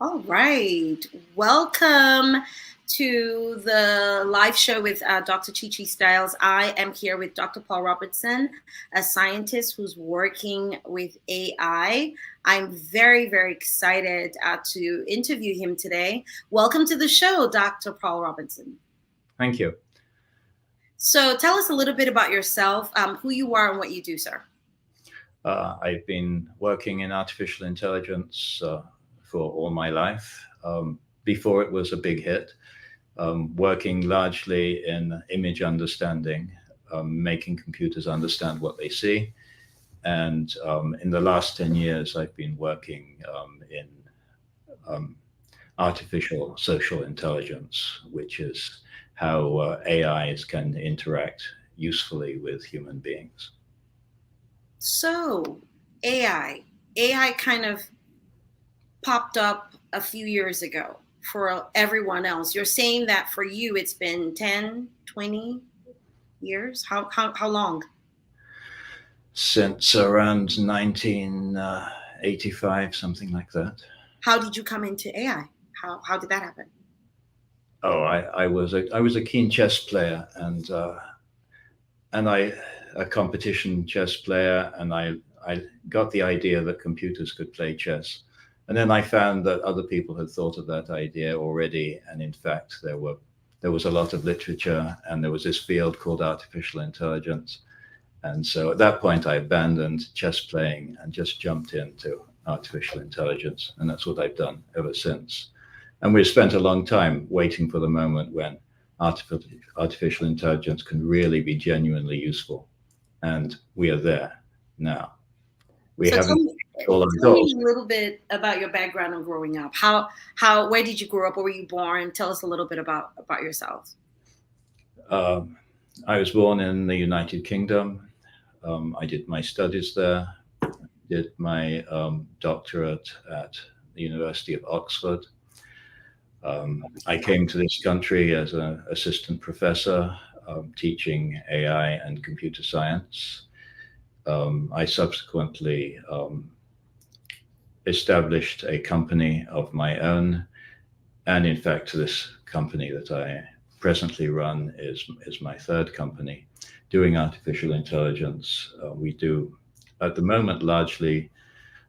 All right. Welcome to the live show with Dr. Chichi Stylxz. I am here with Dr. Paul Robertson, a scientist who's working with AI. I'm very, very excited to interview him today. Welcome to the show, Dr. Paul Robertson. Thank you. So tell us a little bit about yourself, who you are and what you do, sir. I've been working in artificial intelligence for all my life. Before it was a big hit, working largely in image understanding, making computers understand what they see. And in the last 10 years, I've been working in artificial social intelligence, which is how AIs can interact usefully with human beings. So AI kind of popped up a few years ago for everyone else. You're saying that for you, it's been 10, 20 years? How long? Since around 1985, something like that. How did you come into AI? How did that happen? Oh, I was a keen chess player, and I a competition chess player, and I got the idea that computers could play chess, and then I found that other people had thought of that idea already, and in fact there was a lot of literature, and there was this field called artificial intelligence. And so at that point, I abandoned chess playing and just jumped into artificial intelligence. And that's what I've done ever since. And we've spent a long time waiting for the moment when artificial intelligence can really be genuinely useful. And we are there now. We So haven't all our tell me goals. a little bit about your background on growing up. Where did you grow up? Where were you born? Tell us a little bit about yourself. Um, I was born in the United Kingdom. I did my studies there, did my doctorate at the University of Oxford. I came to this country as an assistant professor teaching AI and computer science. I subsequently established a company of my own, and in fact, this company that I presently run is my third company doing artificial intelligence. We do, at the moment, largely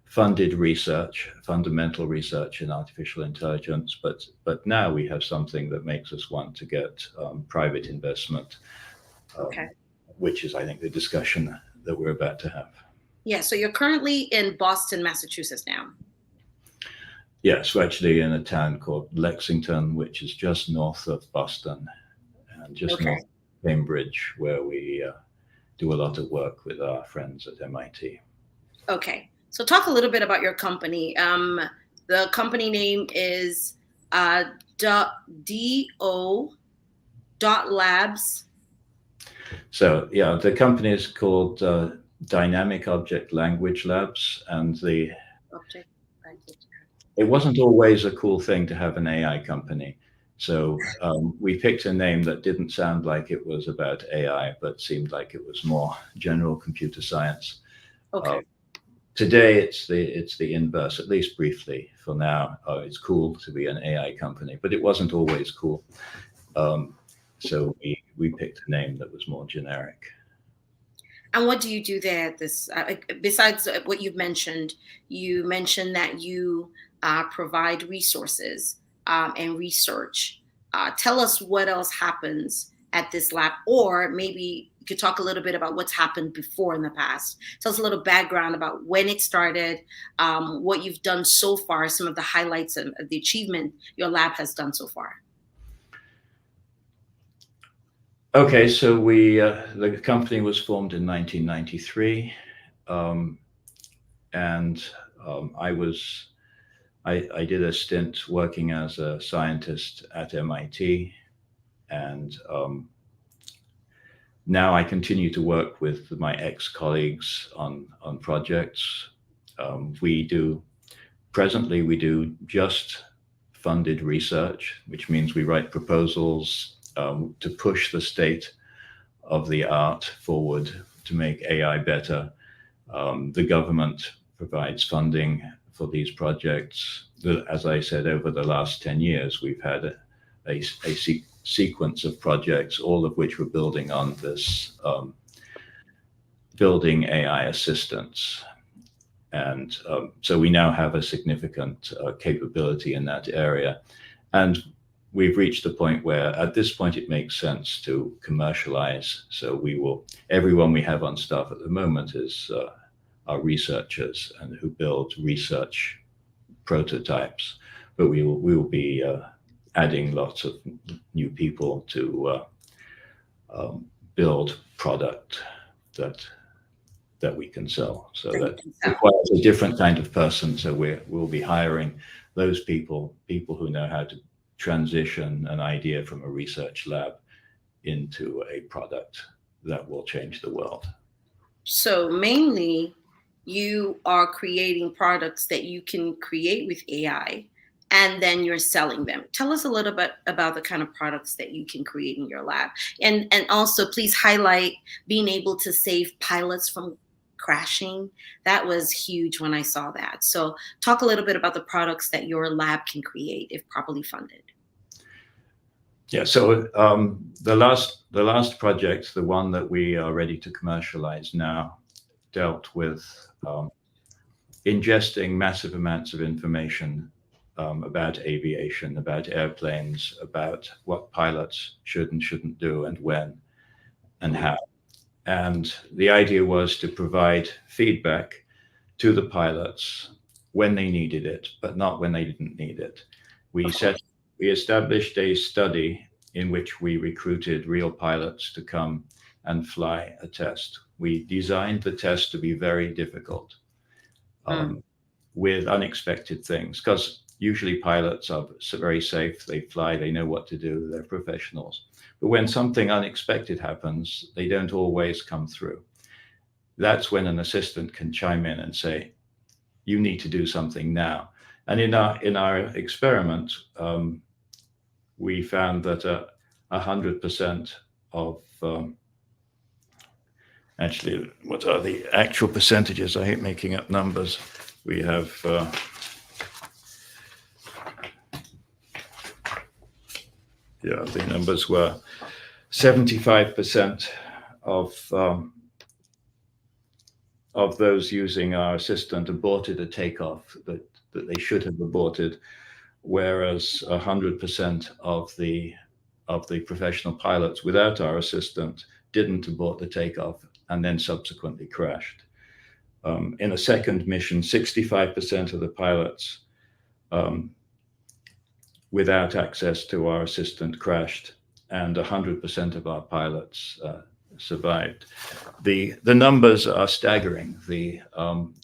funded research, fundamental research in artificial intelligence, but now we have something that makes us want to get private investment, um, Okay. which is, I think, the discussion that we're about to have. Yeah, so you're currently in Boston, Massachusetts now. Yes, we're actually in a town called Lexington, which is just north of Boston and just north Okay. of Cambridge, where we do a lot of work with our friends at MIT. Okay. So talk a little bit about your company. The company name is uh, DO dot labs. So, yeah, the company is called Dynamic Object Language Labs, and Object language. it wasn't always a cool thing to have an AI company. So we picked a name that didn't sound like it was about AI, but seemed like it was more general computer science. Uh, Okay. Today, it's the inverse, at least briefly. For now, it's cool to be an AI company, but it wasn't always cool. Um, so we picked a name that was more generic. And what do you do there? Besides what you mentioned that you provide resources and research. Tell us what else happens at this lab, or maybe you could talk a little bit about what's happened before in the past. Tell us a little background about when it started, what you've done so far, some of the highlights of the achievement your lab has done so far. Okay, so the company was formed in 1993, um, and I did a stint working as a scientist at MIT, and now I continue to work with my ex-colleagues on projects. We do presently we do just funded research, which means we write proposals to push the state of the art forward to make AI better. The government provides funding for these projects. As I said, over the last 10 years, we've had a sequence of projects, all of which were building on this building AI assistants. And so we now have a significant capability in that area. And we've reached a point where at this point it makes sense to commercialize. So everyone we have on staff at the moment is our researchers and who build research prototypes. But we will be adding lots of new people to build product that we can sell. So that requires a different kind of person. So we'll be hiring those people who know how to transition an idea from a research lab into a product that will change the world. So mainly you are creating products that you can create with AI, and then you're selling them. Tell us a little bit about the kind of products that you can create in your lab. And also please highlight being able to save pilots from crashing. That was huge when I saw that. So talk a little bit about the products that your lab can create if properly funded. Yeah, so the last project, the one that we are ready to commercialize now, dealt with ingesting massive amounts of information about aviation, about airplanes, about what pilots should and shouldn't do and when and how. And the idea was to provide feedback to the pilots when they needed it, but not when they didn't need it. We established a study in which we recruited real pilots to come and fly a test. We designed the test to be very difficult with unexpected things, because usually pilots are very safe, they fly, they know what to do, they're professionals. But when something unexpected happens, they don't always come through. That's when an assistant can chime in and say, you need to do something now. And in our experiment, we found that 100% of, actually, what are the actual percentages? I hate making up numbers. We have, the numbers were 75% of those using our assistant aborted a takeoff that they should have aborted, whereas 100% of the professional pilots without our assistant didn't abort the takeoff and then subsequently crashed. In a second mission, 65% of the pilots without access to our assistant crashed, and 100% of our pilots survived. The numbers are staggering.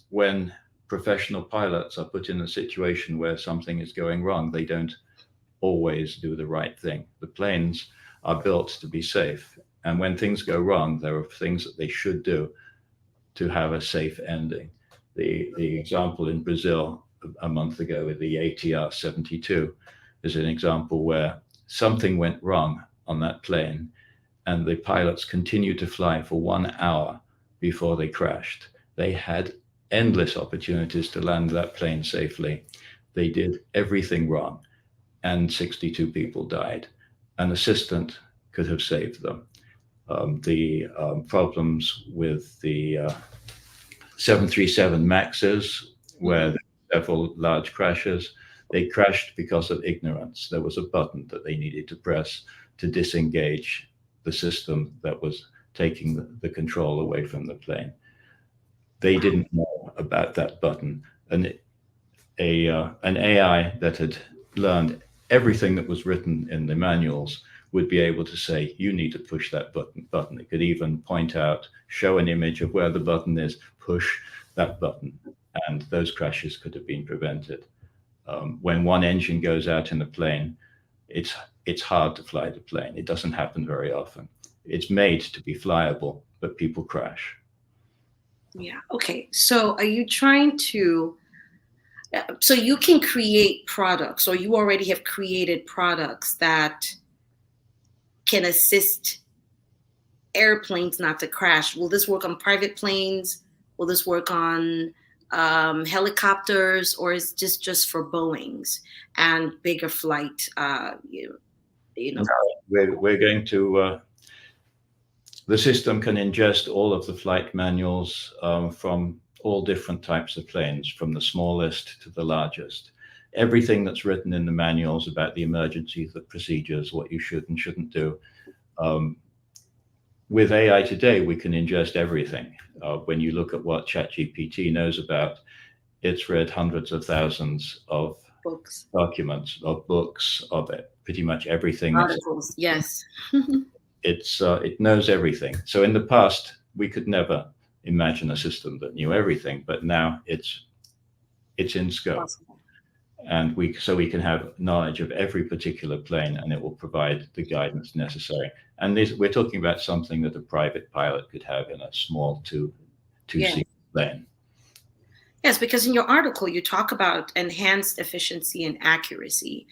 When professional pilots are put in a situation where something is going wrong, they don't always do the right thing. The planes are built to be safe, and when things go wrong, there are things that they should do to have a safe ending. The example in Brazil a month ago with the ATR 72 is an example where something went wrong on that plane, and the pilots continued to fly for 1 hour before they crashed. They had endless opportunities to land that plane safely. They did everything wrong, and 62 people died. An assistant could have saved them. The problems with the 737 MAXs, where there were several large crashes, they crashed because of ignorance. There was a button that they needed to press to disengage the system that was taking the control away from the plane. They didn't know about that button. And an AI that had learned everything that was written in the manuals would be able to say, you need to push that button. It could even point out, show an image of where the button is, push that button, and those crashes could have been prevented. When one engine goes out in the plane, it's hard to fly the plane. It doesn't happen very often. It's made to be flyable, but people crash. Yeah. Okay. So are you trying to, so you can create products, or you already have created products that can assist airplanes not to crash? Will this work on private planes? Will this work on helicopters, or is just for Boeings and bigger flight? You No, know. we're going to, the system can ingest all of the flight manuals from all different types of planes, from the smallest to the largest. Everything that's written in the manuals about the emergencies, the procedures, what you should and shouldn't do. Um, with AI today, we can ingest everything. When you look at what ChatGPT knows about, it's read hundreds of thousands of Books, documents, of books, of it, pretty much everything that's articles, yes. it knows everything. So in the past, we could never imagine a system that knew everything, but now it's in scope, Possible. and we can have knowledge of every particular plane, and it will provide the guidance necessary. And we're talking about something that a private pilot could have in a small two Yeah. seat plane. Yes, because in your article you talk about enhanced efficiency and accuracy.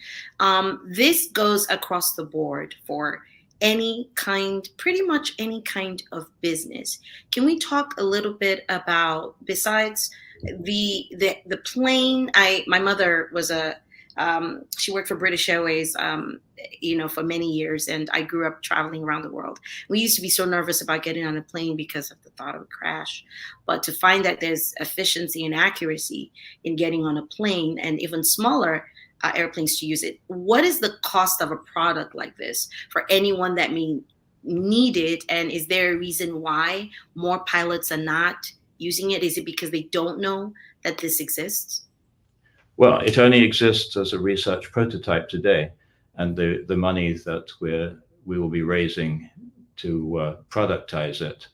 This goes across the board for any kind, pretty much any kind of business. Can we talk a little bit about, besides the plane? My mother was she worked for British Airways, for many years, and I grew up traveling around the world. We used to be so nervous about getting on a plane because of the thought of a crash, but to find that there's efficiency and accuracy in getting on a plane, and even smaller airplanes to use it. What is the cost of a product like this for anyone that may need it? And is there a reason why more pilots are not using it? Is it because they don't know that this exists? Well, it only exists as a research prototype today, and the money that we will be raising to productize it,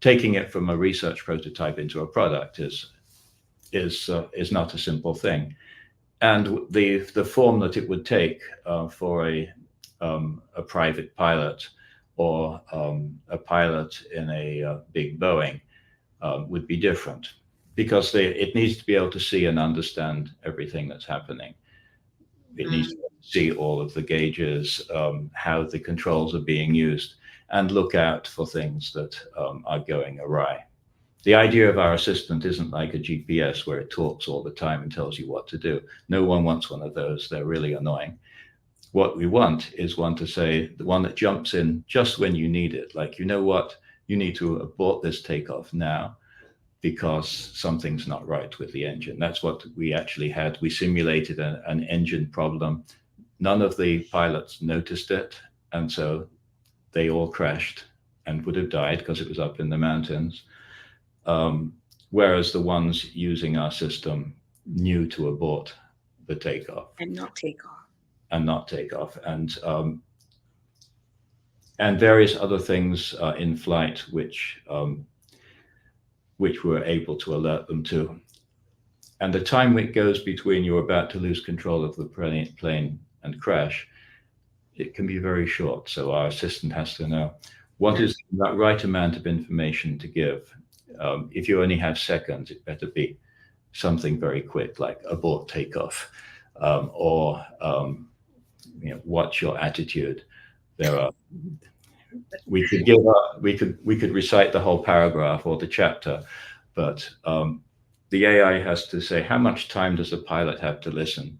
taking it from a research prototype into a product is not a simple thing. And the form that it would take for a private pilot or a pilot in a big Boeing would be different, because it needs to be able to see and understand everything that's happening. It needs to Mm. see all of the gauges, how the controls are being used, and look out for things that are going awry. The idea of our assistant isn't like a GPS where it talks all the time and tells you what to do. No one wants one of those. They're really annoying. What we want is one to say, the one that jumps in just when you need it. Like, you know what? You need to abort this takeoff now because something's not right with the engine. That's what we actually had. We simulated an engine problem. None of the pilots noticed it. And so they all crashed and would have died because it was up in the mountains. Whereas the ones using our system knew to abort the takeoff And not take off. and not take off, and various other things in flight which we're able to alert them to. And the time it goes between you're about to lose control of the plane and crash, it can be very short. So our assistant has to know what is the right amount of information to give. If you only have seconds, it better be something very quick, like abort takeoff, or what's your attitude. There are we could give up, we could recite the whole paragraph or the chapter, but the AI has to say how much time does a pilot have to listen,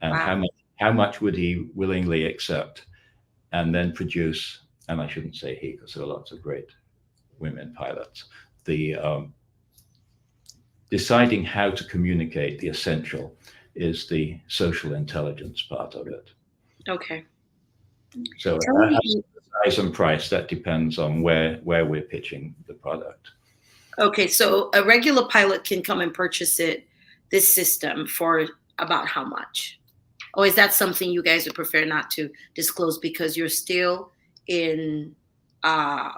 and Wow. how much would he willingly accept, and then produce. And I shouldn't say he, because there are lots of great women pilots. The deciding how to communicate, the essential, is the social intelligence part of it. Okay. So Tell me. size and price, that depends on where we're pitching the product. Okay, so a regular pilot can come and purchase this system for about how much? Or is that something you guys would prefer not to disclose because you're still in uh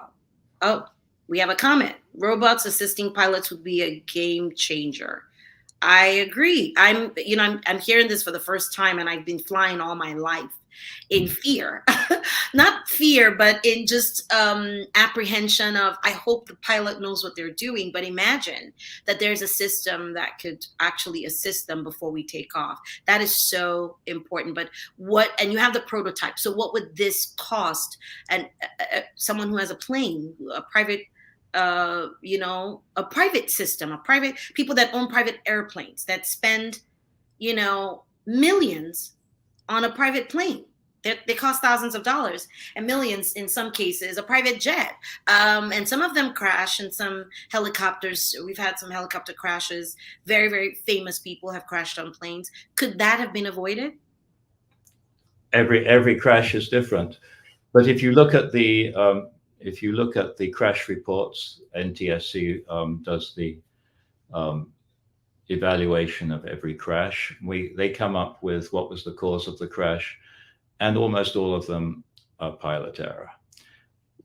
oh, we have a comment. Robots assisting pilots would be a game changer. I agree. I'm hearing this for the first time, and I've been flying all my life in fear, not fear, but in just apprehension of, I hope the pilot knows what they're doing. But imagine that there's a system that could actually assist them before we take off. That is so important. But and you have the prototype. So what would this cost? And someone who has a plane, a private a private system, a private people that own private airplanes that spend, millions on a private plane. They cost thousands of dollars and millions in some cases, a private jet. And some of them crash, and some helicopters. We've had some helicopter crashes. Very, very famous people have crashed on planes. Could that have been avoided? Every crash is different, but if you look at the crash reports, NTSC does the um, evaluation of every crash. They come up with what was the cause of the crash, and almost all of them are pilot error.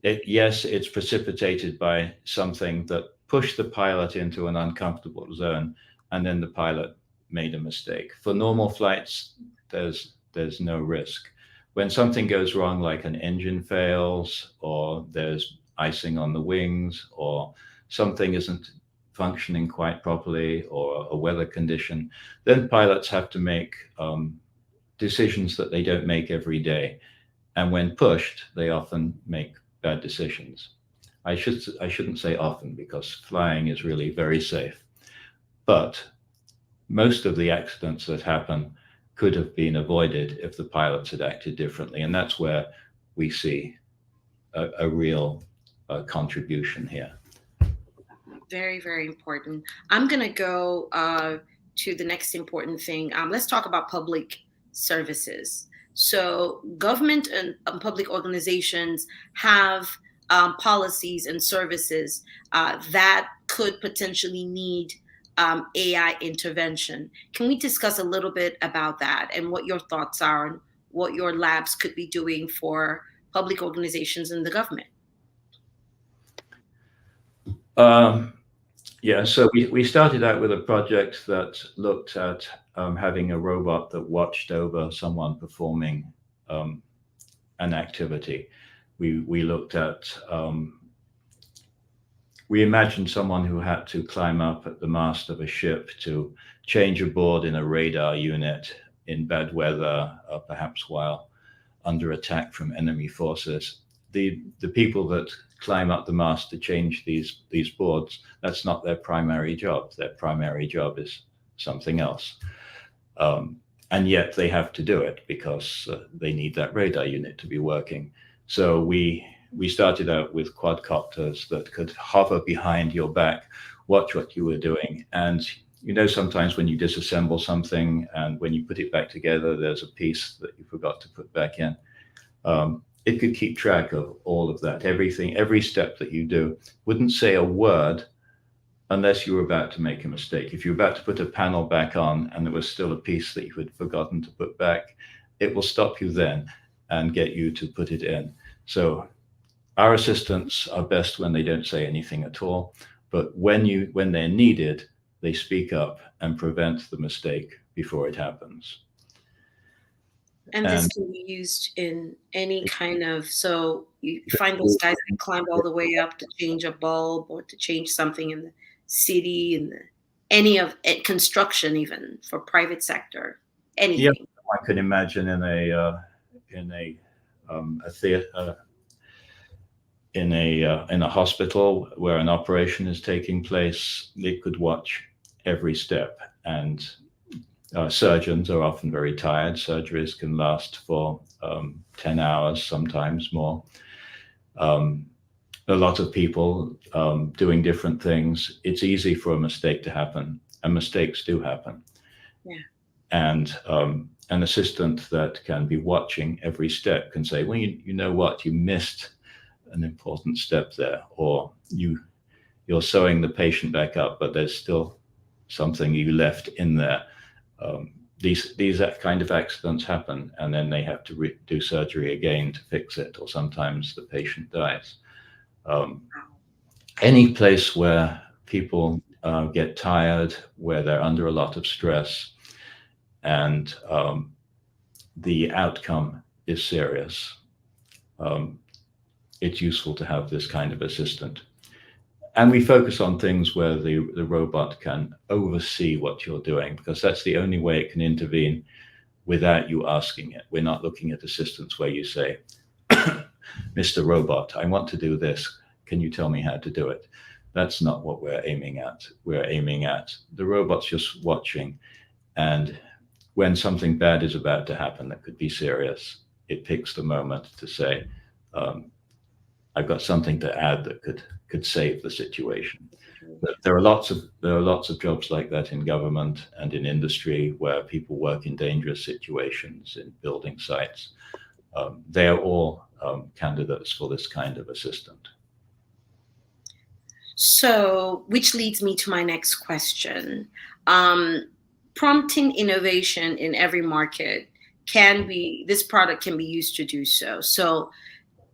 Yes, it's precipitated by something that pushed the pilot into an uncomfortable zone, and then the pilot made a mistake. For normal flights, there's no risk. When something goes wrong, like an engine fails, or there's icing on the wings, or something isn't functioning quite properly, or a weather condition, then pilots have to make decisions that they don't make every day. And when pushed, they often make bad decisions. I shouldn't say often, because flying is really very safe. But most of the accidents that happen could have been avoided if the pilots had acted differently. And that's where we see a real contribution here. Very, very important. I'm going to go to the next important thing. Let's talk about public services. So, government and public organizations have policies and services that could potentially need AI intervention. Can we discuss a little bit about that and what your thoughts are and what your labs could be doing for public organizations and the government? Yeah, so we started out with a project that looked at having a robot that watched over someone performing an activity. We looked at, we imagined someone who had to climb up at the mast of a ship to change a board in a radar unit in bad weather, perhaps while under attack from enemy forces. The people that climb up the mast to change these boards, that's not their primary job. Their primary job is something else. And yet they have to do it because they need that radar unit to be working. So we started out with quadcopters that could hover behind your back, watch what you were doing. And sometimes when you disassemble something and when you put it back together, there's a piece that you forgot to put back in. It could keep track of all of that, everything, every step that you do. Wouldn't say a word unless you were about to make a mistake. If you're about to put a panel back on and there was still a piece that you had forgotten to put back, it will stop you then and get you to put it in. So our assistants are best when they don't say anything at all, but when they're needed, they speak up and prevent the mistake before it happens. And this can be used in any kind of, so you find those guys that climbed all the way up to change a bulb or to change something in the city, in any of construction, even for private sector, anything. Yeah, I could imagine in a theater, in a hospital where an operation is taking place. They could watch every step, and surgeons are often very tired. Surgeries can last for 10 hours, sometimes more. A lot of people doing different things. It's easy for a mistake to happen, and mistakes do happen. Yeah. And an assistant that can be watching every step can say, well, you know what, you missed an important step there, or you're sewing the patient back up, but there's still something you left in there. These kind of accidents happen, and then they have to do surgery again to fix it, or sometimes the patient dies. Any place where people get tired, where they're under a lot of stress, and the outcome is serious, it's useful to have this kind of assistant. And we focus on things where the robot can oversee what you're doing, because that's the only way it can intervene without you asking it. We're not looking at assistants where you say, Mr. Robot, I want to do this. can you tell me how to do it? That's not what we're aiming at. We're aiming at the robots just watching, and when something bad is about to happen that could be serious, it picks the moment to say, I've got something to add that could save the situation. But there are lots of jobs like that in government and in industry where people work in dangerous situations in building sites. They are all candidates for this kind of assistant. So, which leads me to my next question. Prompting innovation in every market this product can be used to do so. So,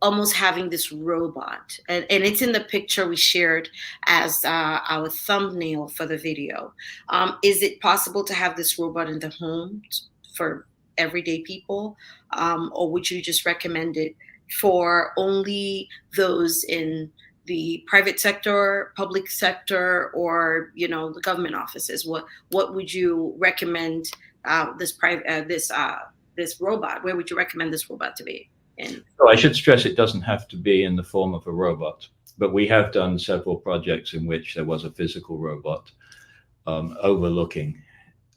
almost having this robot, and it's in the picture we shared as our thumbnail for the video. Is it possible to have this robot in the home for everyday people, or would you just recommend it for only those in the private sector, public sector, or the government offices? What would you recommend this robot? Where would you recommend this robot to be? So I should stress it doesn't have to be in the form of a robot, but we have done several projects in which there was a physical robot overlooking.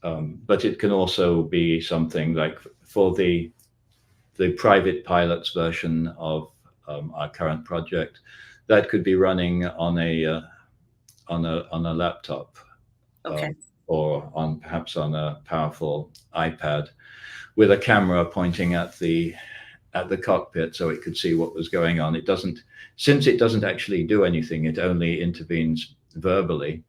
But it can also be something like for the private pilots version of our current project, that could be running on a laptop, Okay. or perhaps on a powerful iPad with a camera pointing at the cockpit so it could see what was going on. Since it doesn't actually do anything, it only intervenes verbally.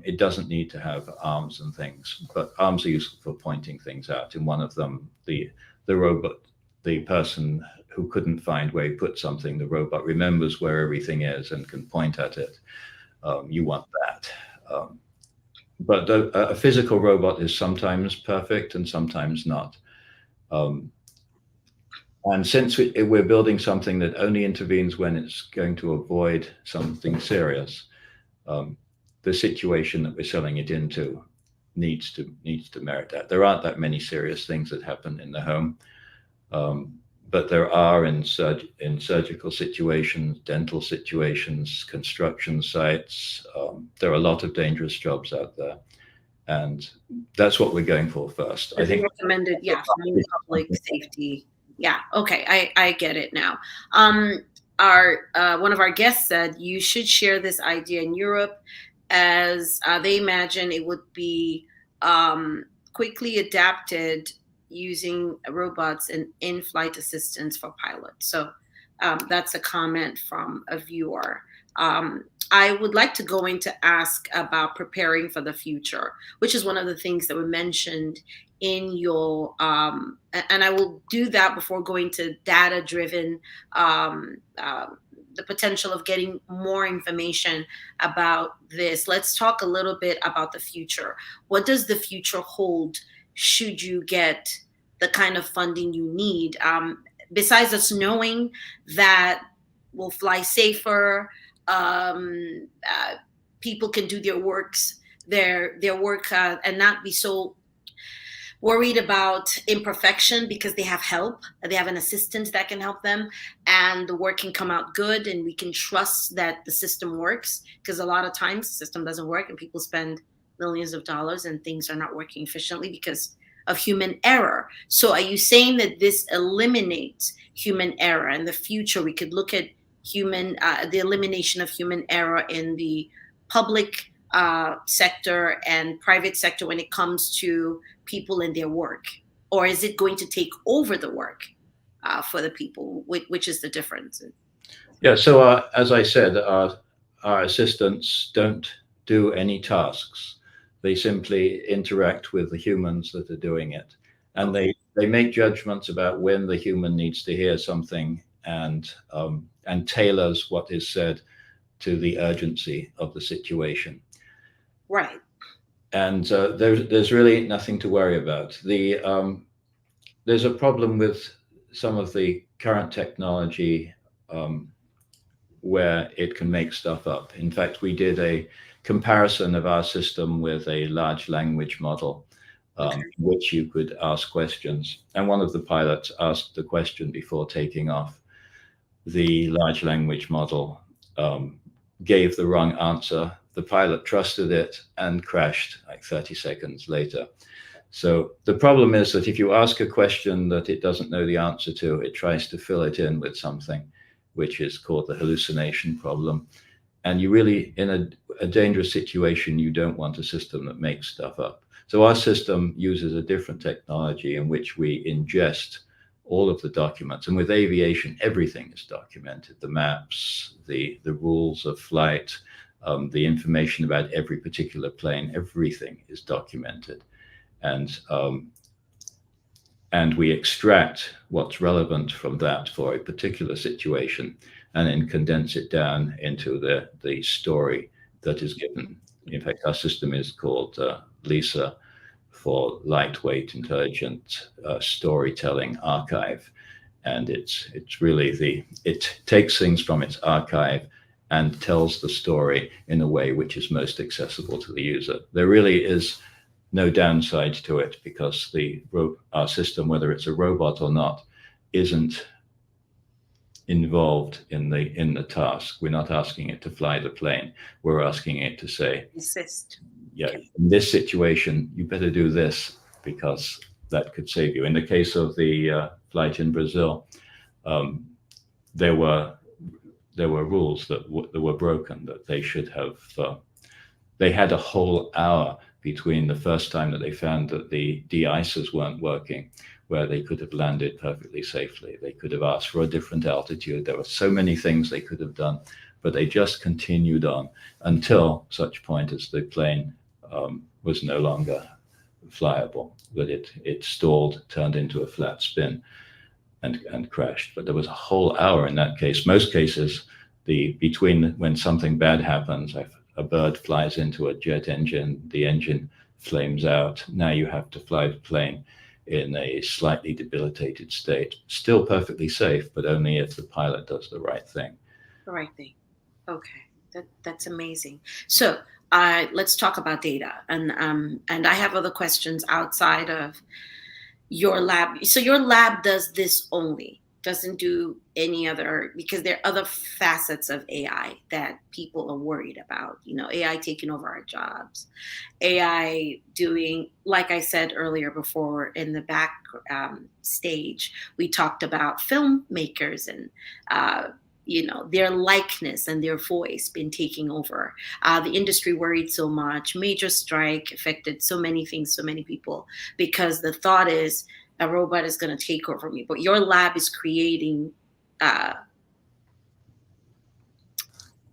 It doesn't need to have arms and things, but arms are useful for pointing things out. In one of them, the robot, the person who couldn't find where he put something, the robot remembers where everything is and can point at it. You want that. But a physical robot is sometimes perfect and sometimes not. And since we're building something that only intervenes when it's going to avoid something serious, the situation that we're selling it into needs to merit that. There aren't that many serious things that happen in the home, but there are in surgical situations, dental situations, construction sites. There are a lot of dangerous jobs out there, and that's what we're going for first. I think recommended, yeah, for public safety. Yeah, okay, I get it now. One of our guests said you should share this idea in Europe, as they imagine it would be quickly adapted using robots and in-flight assistance for pilots. So that's a comment from a viewer. I would like to go into ask about preparing for the future, which is one of the things that were mentioned in your, and I will do that before going to data-driven, the potential of getting more information about this. Let's talk a little bit about the future. What does the future hold should you get the kind of funding you need? Besides us knowing that we'll fly safer, people can do their work and not be so worried about imperfection because they have help. They have an assistant that can help them, and the work can come out good, and we can trust that the system works, because a lot of times the system doesn't work and people spend millions of dollars and things are not working efficiently because of human error. So are you saying that this eliminates human error? In the future, we could look at the elimination of human error in the public sector and private sector when it comes to people in their work? Or is it going to take over the work for the people? Which is the difference? Yeah, so as I said, our assistants don't do any tasks. They simply interact with the humans that are doing it. And they make judgments about when the human needs to hear something, and tailors what is said to the urgency of the situation. Right. And there's really nothing to worry about. There's a problem with some of the current technology where it can make stuff up. In fact, we did a comparison of our system with a large language model, which you could ask questions. And one of the pilots asked the question before taking off. The large language model gave the wrong answer. The pilot trusted it and crashed like 30 seconds later. So the problem is that if you ask a question that it doesn't know the answer to, it tries to fill it in with something, which is called the hallucination problem. And you really, in a dangerous situation, you don't want a system that makes stuff up. So our system uses a different technology in which we ingest all of the documents. And with aviation, everything is documented: the maps, the rules of flight, the information about every particular plane, everything is documented. And we extract what's relevant from that for a particular situation, and then condense it down into the story that is given. In fact, our system is called LISA, for Lightweight Intelligent Storytelling Archive. And it's really it takes things from its archive and tells the story in a way which is most accessible to the user. There really is no downside to it, because our system, whether it's a robot or not, isn't involved in the task. We're not asking it to fly the plane. We're asking it to say, assist. yeah, in this situation, you better do this, because that could save you. In the case of the flight in Brazil, there were rules that were broken, that they should have. They had a whole hour between the first time that they found that the de-icers weren't working, where they could have landed perfectly safely. They could have asked for a different altitude. There were so many things they could have done, but they just continued on until such point as the plane was no longer flyable, that it stalled, turned into a flat spin, and crashed. But there was a whole hour in that case. Most cases, between when something bad happens, a bird flies into a jet engine, the engine flames out. Now you have to fly the plane in a slightly debilitated state. Still perfectly safe, but only if the pilot does the right thing. The right thing. Okay, that's amazing. So let's talk about data, and I have other questions outside of your lab. So your lab does this only, doesn't do any other, because there are other facets of AI that people are worried about. AI taking over our jobs, AI doing, like I said earlier before in the back stage, we talked about filmmakers and their likeness and their voice been taking over. The industry worried so much. Major strike affected so many things, so many people, because the thought is a robot is going to take over me. But your lab is creating.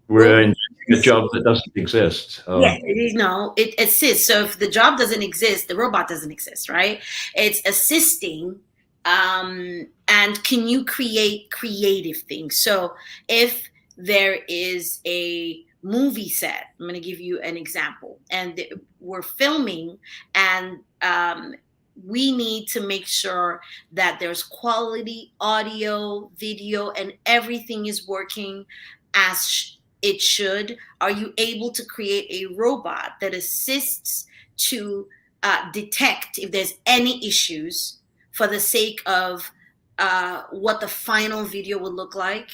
We're in a job that doesn't exist. Yeah, it assists. So if the job doesn't exist, the robot doesn't exist, right? It's assisting. And can you create creative things? So if there is a movie set, I'm going to give you an example, and we're filming, and we need to make sure that there's quality audio, video, and everything is working as it should. Are you able to create a robot that assists to detect if there's any issues, for the sake of what the final video would look like,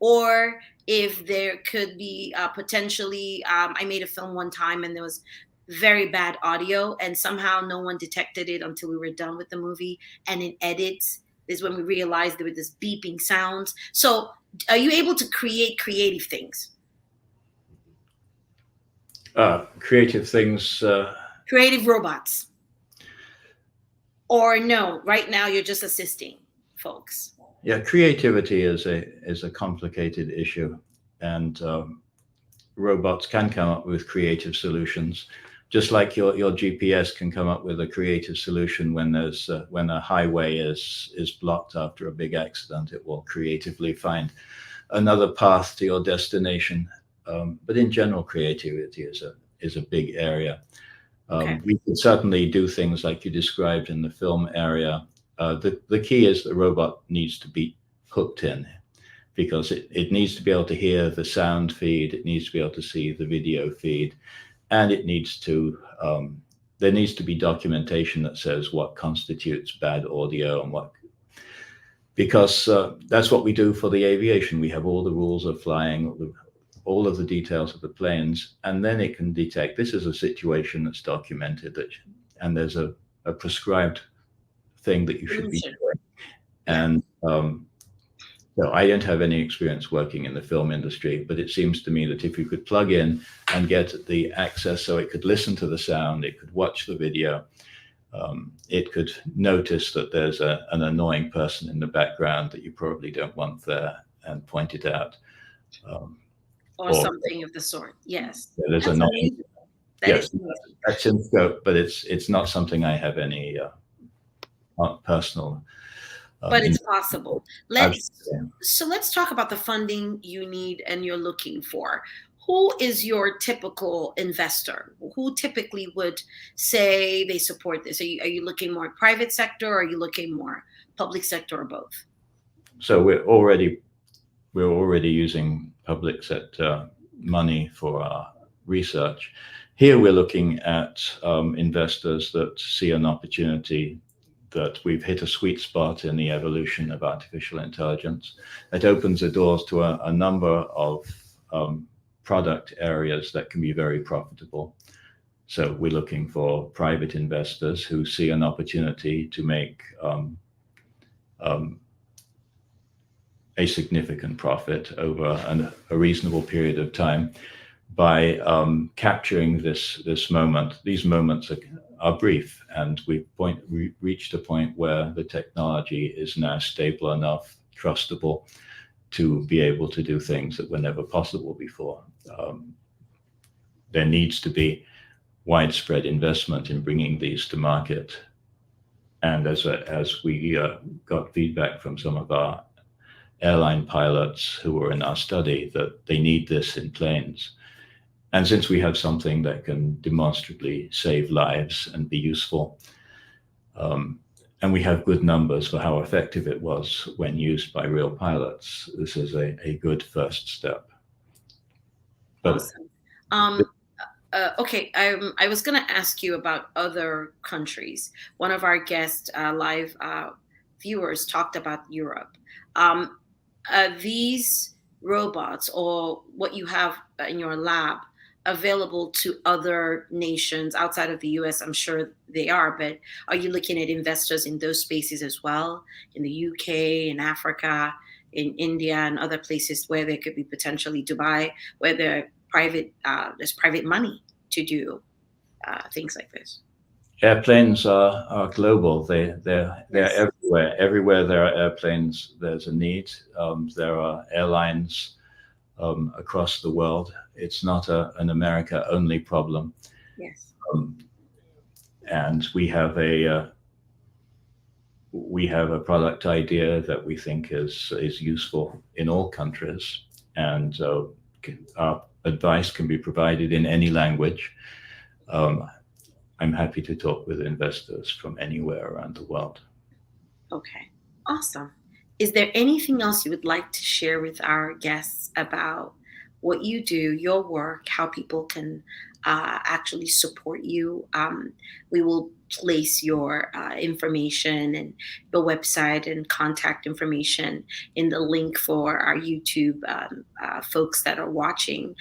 or if there could be potentially, I made a film one time and there was very bad audio, and somehow no one detected it until we were done with the movie, and in edits is when we realized there were this beeping sounds. So are you able to create creative things? Creative things. Creative robots. Or no, right now you're just assisting folks? Yeah, creativity is a complicated issue, and robots can come up with creative solutions, just like your GPS can come up with a creative solution when a highway is blocked after a big accident. It will creatively find another path to your destination. But in general, creativity is a big area. Okay. We can certainly do things like you described in the film area. The key is the robot needs to be hooked in, because it needs to be able to hear the sound feed, it needs to be able to see the video feed, and it needs to there needs to be documentation that says what constitutes bad audio and what. because that's what we do for the aviation. We have all the rules of flying, all of the details of the planes, and then it can detect this is a situation that's documented, and there's a prescribed thing that you should be doing. Yeah. And so I don't have any experience working in the film industry, but it seems to me that if you could plug in and get the access so it could listen to the sound, it could watch the video, it could notice that there's an annoying person in the background that you probably don't want there and point it out. Or something of the sort. Yes. There's That's annoying. amazing. Yes, that's in scope, but it's not something I have any personal. But it's possible. Let's talk about the funding you need and you're looking for. Who is your typical investor? Who typically would say they support this? Are you looking more private sector, or are you looking more public sector, or both? So we're already using public sector money for our research. Here we're looking at investors that see an opportunity, that we've hit a sweet spot in the evolution of artificial intelligence. It opens the doors to a number of product areas that can be very profitable. So we're looking for private investors who see an opportunity to make a significant profit over a reasonable period of time by capturing this moment. These moments are brief, and we reached a point where the technology is now stable enough, trustable, to be able to do things that were never possible before. There needs to be widespread investment in bringing these to market. And as we got feedback from some of our airline pilots who were in our study, that they need this in planes. And since we have something that can demonstrably save lives and be useful, and we have good numbers for how effective it was when used by real pilots, this is a good first step. But awesome. Okay, I was going to ask you about other countries. One of our guest live viewers talked about Europe. These robots, or what you have in your lab, available to other nations outside of the US? I'm sure they are, but are you looking at investors in those spaces as well, in the UK, in Africa, in India, and other places where there could be potentially Dubai, where there's private money to do things like this? Airplanes are global. They're yes. Everywhere. Everywhere there are airplanes, there's a need. There are airlines across the world. It's not an America-only problem. Yes. And we have a product idea that we think is useful in all countries, and our advice can be provided in any language. I'm happy to talk with investors from anywhere around the world. Okay, awesome. Is there anything else you would like to share with our guests about what you do, your work, how people can actually support you? We will place your information and your website and contact information in the link for our YouTube folks that are watching.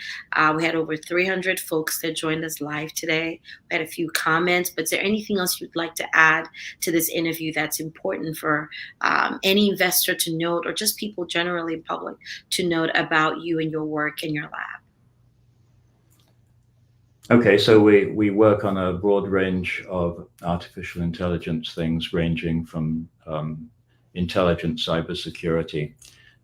We had over 300 folks that joined us live today. We had a few comments, but is there anything else you'd like to add to this interview that's important for any investor to note, or just people generally in public to note about you and your work in your lab? Okay, so we work on a broad range of artificial intelligence things, ranging from intelligent cybersecurity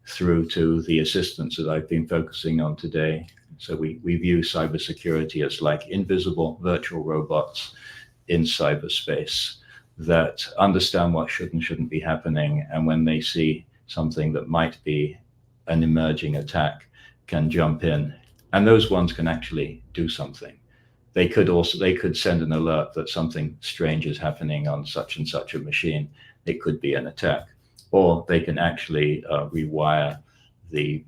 through to the assistance that I've been focusing on today. So we view cybersecurity as like invisible virtual robots in cyberspace that understand what should and shouldn't be happening, and when they see something that might be an emerging attack, can jump in. And those ones can actually do something. They could send an alert that something strange is happening on such and such a machine. It could be an attack, or they can actually rewire the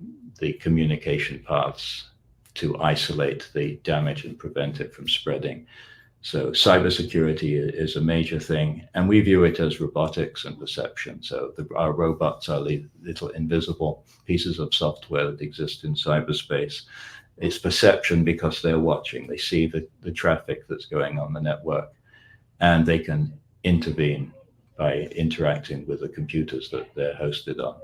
communication paths to isolate the damage and prevent it from spreading. So cybersecurity is a major thing, and we view it as robotics and perception. So our robots are little invisible pieces of software that exist in cyberspace. It's perception because they're watching. They see the traffic that's going on the network, and they can intervene by interacting with the computers that they're hosted on.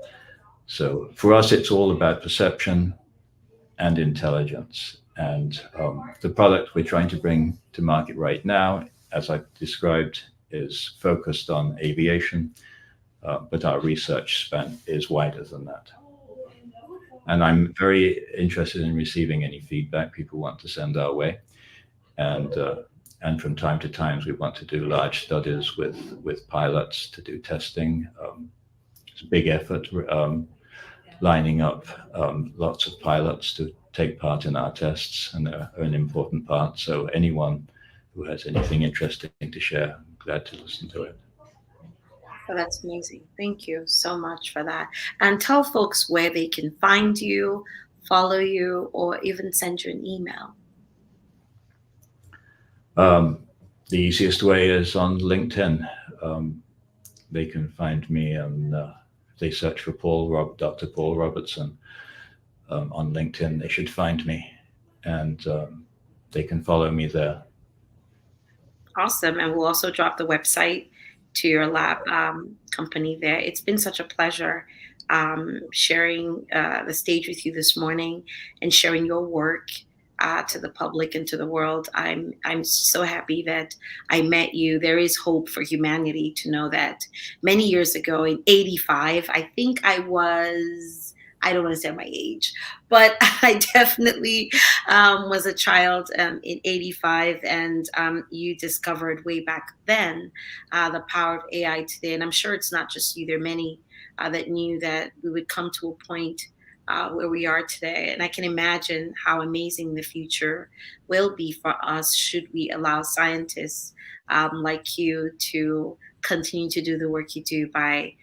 So for us, it's all about perception and intelligence. And the product we're trying to bring to market right now, as I've described, is focused on aviation, but our research span is wider than that. And I'm very interested in receiving any feedback people want to send our way. And from time to time, we want to do large studies with pilots to do testing. It's a big effort lining up lots of pilots to take part in our tests, and are an important part. So anyone who has anything interesting to share, I'm glad to listen to it. Oh, that's amazing. Thank you so much for that. And tell folks where they can find you, follow you, or even send you an email. The easiest way is on LinkedIn. They can find me on, if they search for Dr. Paul Robertson on LinkedIn, they should find me, and they can follow me there. Awesome. And we'll also drop the website to your lab company there. It's been such a pleasure sharing the stage with you this morning and sharing your work to the public and to the world. I'm so happy that I met you. There is hope for humanity to know that many years ago in '85, I think I don't want to say my age, but I definitely was a child in '85, and you discovered way back then the power of AI today. And I'm sure it's not just you. There are many that knew that we would come to a point where we are today. And I can imagine how amazing the future will be for us should we allow scientists like you to continue to do the work you do by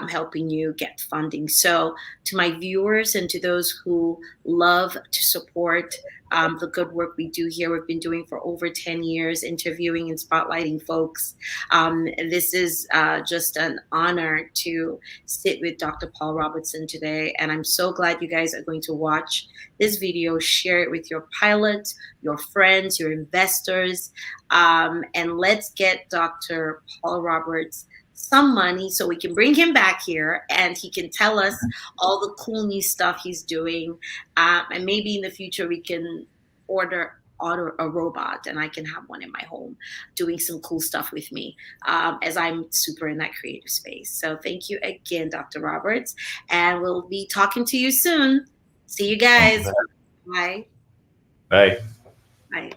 helping you get funding. So, to my viewers and to those who love to support the good work we do here, we've been doing for over 10 years, interviewing and spotlighting folks. This is just an honor to sit with Dr. Paul Robertson today. And I'm so glad you guys are going to watch this video, share it with your pilots, your friends, your investors, and let's get Dr. Paul Roberts some money so we can bring him back here and he can tell us all the cool new stuff he's doing. And maybe in the future we can order a robot and I can have one in my home doing some cool stuff with me as I'm super in that creative space. So thank you again, Dr. Roberts, and we'll be talking to you soon. See you guys. Bye. Bye. Bye.